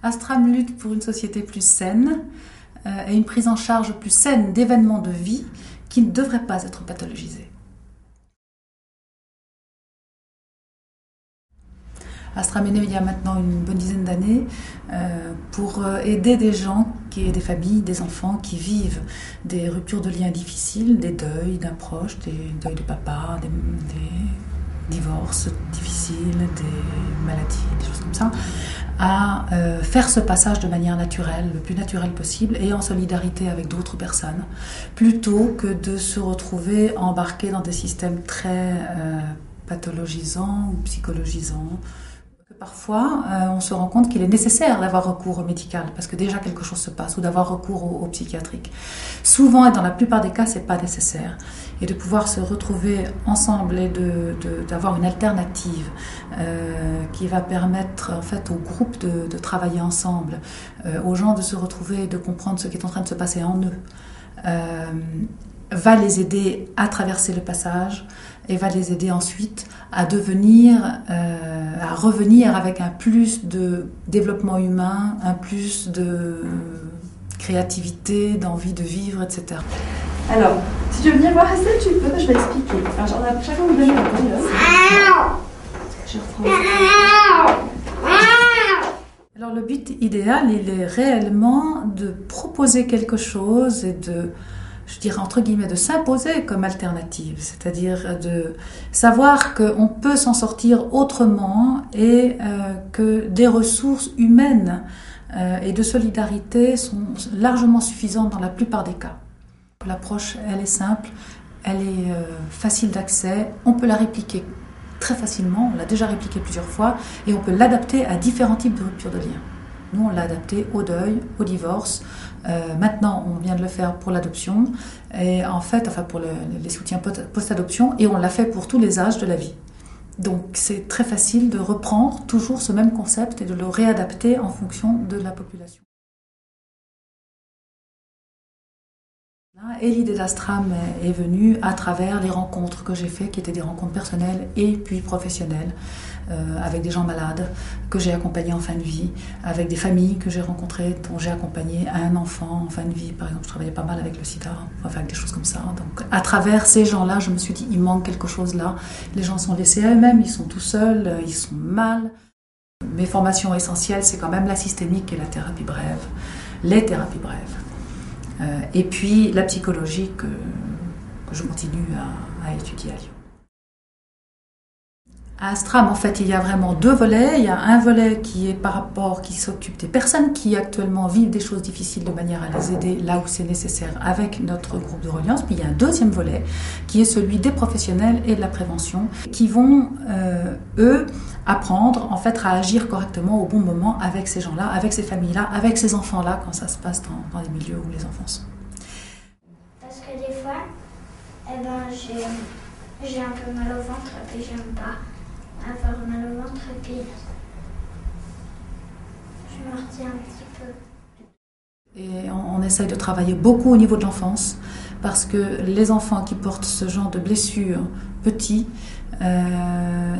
Astram lutte pour une société plus saine et une prise en charge plus saine d'événements de vie qui ne devraient pas être pathologisés. Astram est né il y a maintenant une bonne dizaine d'années pour aider des gens, des familles, des enfants qui vivent des ruptures de liens difficiles, des deuils d'un proche, des deuils de papa, des divorces difficiles, des maladies, des choses comme ça, à faire ce passage de manière naturelle, le plus naturel possible et en solidarité avec d'autres personnes, plutôt que de se retrouver embarqué dans des systèmes très pathologisants ou psychologisants. Parfois, on se rend compte qu'il est nécessaire d'avoir recours au médical parce que déjà quelque chose se passe ou d'avoir recours au psychiatrique. Souvent et dans la plupart des cas, c'est pas nécessaire. Et de pouvoir se retrouver ensemble et d'avoir une alternative qui va permettre en fait au groupe de travailler ensemble, aux gens de se retrouver et de comprendre ce qui est en train de se passer en eux, va les aider à traverser le passage et va les aider ensuite à revenir avec un plus de développement humain, un plus de créativité, d'envie de vivre, etc. Alors, si tu veux venir voir Estelle, tu peux, je vais expliquer. Alors, on a chacun vous donne la parole. Je reprends. Alors, le but idéal, il est réellement de proposer quelque chose et je dirais entre guillemets, de s'imposer comme alternative, c'est-à-dire de savoir qu'on peut s'en sortir autrement et que des ressources humaines et de solidarité sont largement suffisantes dans la plupart des cas. L'approche, elle est simple, elle est facile d'accès, on peut la répliquer très facilement, on l'a déjà répliquée plusieurs fois, et on peut l'adapter à différents types de ruptures de liens. Nous, on l'a adapté au deuil, au divorce. Maintenant, on vient de le faire pour l'adoption, et en fait, pour les soutiens post-adoption, et on l'a fait pour tous les âges de la vie. Donc, c'est très facile de reprendre toujours ce même concept et de le réadapter en fonction de la population. Et l'idée d'Astram est venue à travers les rencontres que j'ai faites, qui étaient des rencontres personnelles et puis professionnelles, avec des gens malades que j'ai accompagnés en fin de vie, avec des familles que j'ai rencontrées, dont j'ai accompagné un enfant en fin de vie. Par exemple, je travaillais pas mal avec le sida, enfin avec des choses comme ça. Donc, à travers ces gens-là, je me suis dit, il manque quelque chose là. Les gens sont laissés à eux-mêmes, ils sont tout seuls, ils sont mal. Mes formations essentielles, c'est quand même la systémique et la thérapie brève, les thérapies brèves. Et puis la psychologie que je continue à étudier à Lyon. À Astram, en fait, il y a vraiment deux volets. Il y a un volet qui s'occupe des personnes qui actuellement vivent des choses difficiles de manière à les aider là où c'est nécessaire avec notre groupe de reliance. Puis il y a un deuxième volet qui est celui des professionnels et de la prévention qui vont, eux, apprendre en fait à agir correctement au bon moment avec ces gens-là, avec ces familles-là, avec ces enfants-là quand ça se passe dans les milieux où les enfants sont. Parce que des fois, j'ai un peu mal au ventre et puis j'aime pas avoir mal au ventre et puis je me retiens un petit peu. Et on essaye de travailler beaucoup au niveau de l'enfance parce que les enfants qui portent ce genre de blessures petits,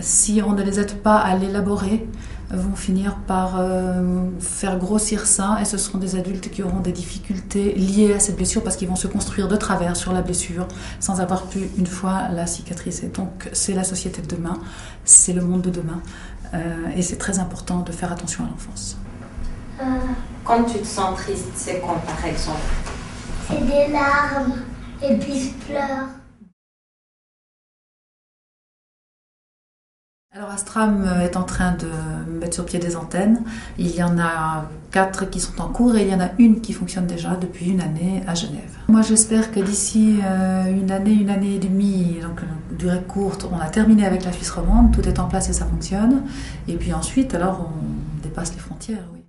si on ne les aide pas à l'élaborer, vont finir par faire grossir ça et ce seront des adultes qui auront des difficultés liées à cette blessure parce qu'ils vont se construire de travers sur la blessure sans avoir pu une fois la cicatriser. Donc c'est la société de demain, c'est le monde de demain et c'est très important de faire attention à l'enfance. Quand tu te sens triste, c'est quand par exemple? C'est des larmes et puis je pleure. Alors Astram est en train de mettre sur pied des antennes. Il y en a 4 qui sont en cours et il y en a une qui fonctionne déjà depuis une année à Genève. Moi j'espère que d'ici une année et demie, donc une durée courte, on a terminé avec la Suisse romande, tout est en place et ça fonctionne. Et puis ensuite, alors on dépasse les frontières. Oui.